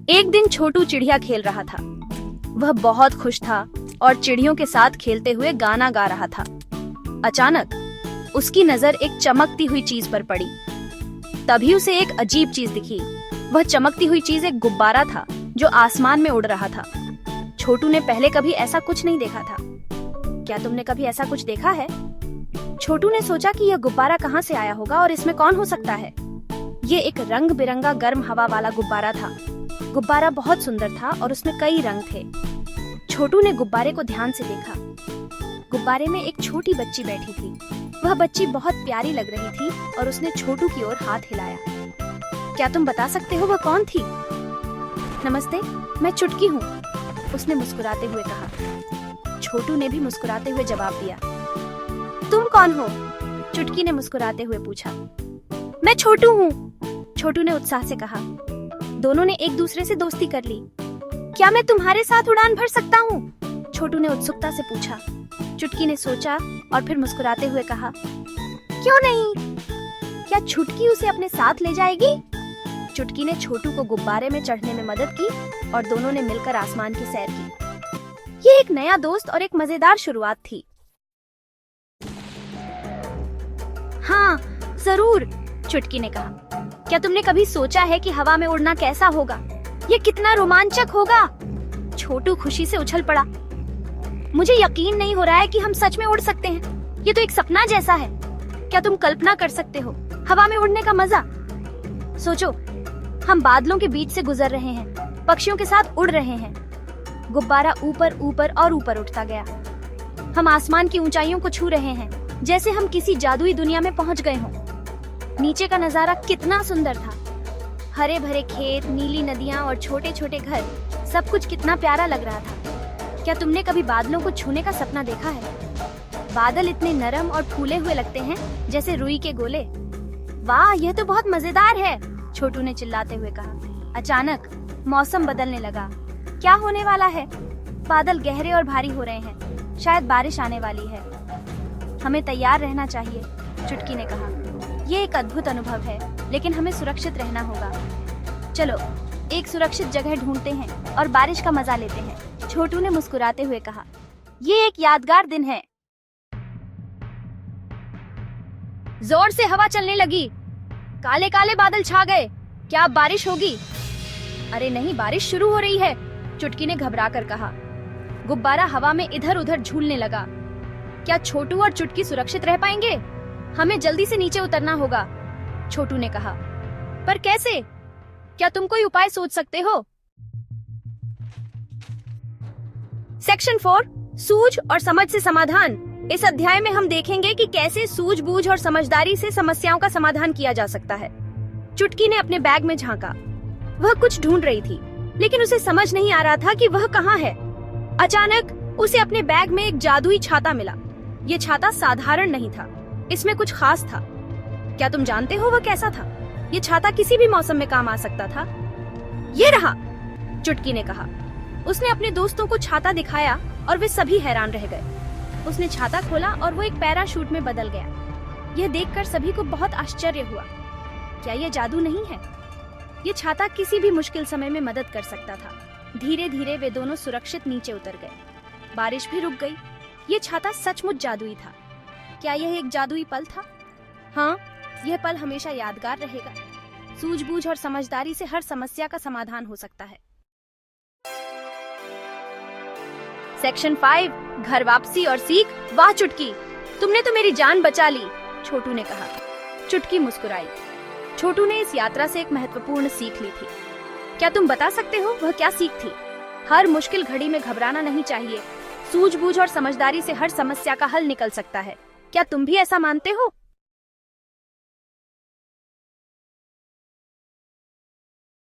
एक दिन छोटू चिड़िया खेल रहा था। वह बहुत खुश था और चिड़ियों के साथ खेलते हुए गाना गा रहा था। अचानक उसकी नजर एक चमकती हुई चीज पर पड़ी। तभी उसे एक अजीब चीज दिखी। वह चमकती हुई चीज एक गुब्बारा था जो आसमान में उड़ रहा था। छोटू ने पहले कभी ऐसा कुछ नहीं देखा था। क्या तुमने कभी ऐसा कुछ देखा है? छोटू ने सोचा कि यह गुब्बारा कहाँ से आया होगा और इसमें कौन हो सकता है। ये एक रंग बिरंगा गर्म हवा वाला गुब्बारा था। गुब्बारा बहुत सुंदर था और उसमें कई रंग थे। छोटू ने गुब्बारे को ध्यान से देखा। गुब्बारे में एक छोटी बच्ची बैठी थी। वह बच्ची बहुत प्यारी लग रही थी और उसने छोटू की ओर हाथ हिलाया। क्या तुम बता सकते हो वह कौन थी? नमस्ते, मैं चुटकी हूँ, उसने मुस्कुराते हुए कहा। छोटू ने भी मुस्कुराते हुए जवाब दिया। तुम कौन हो? चुटकी ने मुस्कुराते हुए पूछा। मैं छोटू हूँ, छोटू ने उत्साह से कहा। दोनों ने एक दूसरे से दोस्ती कर ली। क्या मैं तुम्हारे साथ उड़ान भर सकता हूँ? छोटू ने उत्सुकता से पूछा। चुटकी ने सोचा और फिर मुस्कुराते हुए कहा, क्यों नहीं? क्या चुटकी उसे अपने साथ ले जाएगी? चुटकी ने छोटू को गुब्बारे में चढ़ने में मदद की और दोनों ने मिलकर आसमान की सैर की। ये एक नया दोस्त और एक मजेदार शुरुआत थी। हाँ, जरूर, चुटकी ने कहा। क्या तुमने कभी सोचा है कि हवा में उड़ना कैसा होगा? ये कितना रोमांचक होगा। छोटू खुशी से उछल पड़ा। मुझे यकीन नहीं हो रहा है कि हम सच में उड़ सकते हैं। ये तो एक सपना जैसा है। क्या तुम कल्पना कर सकते हो हवा में उड़ने का मजा? सोचो, हम बादलों के बीच से गुजर रहे हैं, पक्षियों के साथ उड़ रहे हैं। गुब्बारा ऊपर ऊपर और ऊपर उठता गया। हम आसमान की ऊंचाइयों को छू रहे हैं, जैसे हम किसी जादुई दुनिया में पहुंच गए हों। नीचे का नजारा कितना सुंदर था। हरे भरे खेत, नीली नदियां और छोटे छोटे घर, सब कुछ कितना प्यारा लग रहा था। क्या तुमने कभी बादलों को छूने का सपना देखा है? बादल इतने नरम और फूले हुए लगते हैं जैसे रुई के गोले। वाह, यह तो बहुत मजेदार है, छोटू ने चिल्लाते हुए कहा। अचानक मौसम बदलने लगा। क्या होने वाला है? बादल गहरे और भारी हो रहे हैं। शायद बारिश आने वाली है। हमें तैयार रहना चाहिए, चुटकी ने कहा। ये एक अद्भुत अनुभव है, लेकिन हमें सुरक्षित रहना होगा। चलो एक सुरक्षित जगह ढूंढते हैं और बारिश का मजा लेते हैं, छोटू ने मुस्कुराते हुए कहा। ये एक यादगार दिन है। जोर से हवा चलने लगी। काले काले बादल छा गए। क्या अब बारिश होगी? अरे नहीं, बारिश शुरू हो रही है, चुटकी ने घबराकर कहा। गुब्बारा हवा में इधर उधर झूलने लगा। क्या छोटू और चुटकी सुरक्षित रह पाएंगे? हमें जल्दी से नीचे उतरना होगा, छोटू ने कहा। पर कैसे? क्या तुम कोई उपाय सोच सकते हो? सेक्शन 4, सूझ और समझ से समाधान। इस अध्याय में हम देखेंगे कि कैसे सूझबूझ और समझदारी से समस्याओं का समाधान किया जा सकता है। चुटकी ने अपने बैग में झांका। वह कुछ ढूंढ रही थी, लेकिन उसे समझ नहीं आ रहा था कि वह कहाँ है। अचानक उसे अपने बैग में एक जादुई छाता मिला। ये छाता साधारण नहीं था, इसमें कुछ खास था। क्या तुम जानते हो वह कैसा था? ये छाता किसी भी मौसम में काम आ सकता था। ये रहा, चुटकी ने कहा। उसने अपने दोस्तों को छाता दिखाया और वे सभी हैरान रह गए। उसने छाता खोला और वो एक पैराशूट में बदल गया। यह देखकर सभी को बहुत आश्चर्य हुआ। क्या यह जादू नहीं है? ये छाता किसी भी मुश्किल समय में मदद कर सकता था। धीरे धीरे वे दोनों सुरक्षित नीचे उतर गए। बारिश भी रुक गई। ये छाता सचमुच जादुई था। क्या यह एक जादुई पल था? हाँ, यह पल हमेशा यादगार रहेगा। सूझबूझ और समझदारी से हर समस्या का समाधान हो सकता है। सेक्शन 5, घर वापसी और सीख। वाह चुटकी, तुमने तो मेरी जान बचा ली, छोटू ने कहा। चुटकी मुस्कुराई। छोटू ने इस यात्रा से एक महत्वपूर्ण सीख ली थी। क्या तुम बता सकते हो वह क्या सीख थी? हर मुश्किल घड़ी में घबराना नहीं चाहिए। सूझबूझ और समझदारी से हर समस्या का हल निकल सकता है। क्या तुम भी ऐसा मानते हो?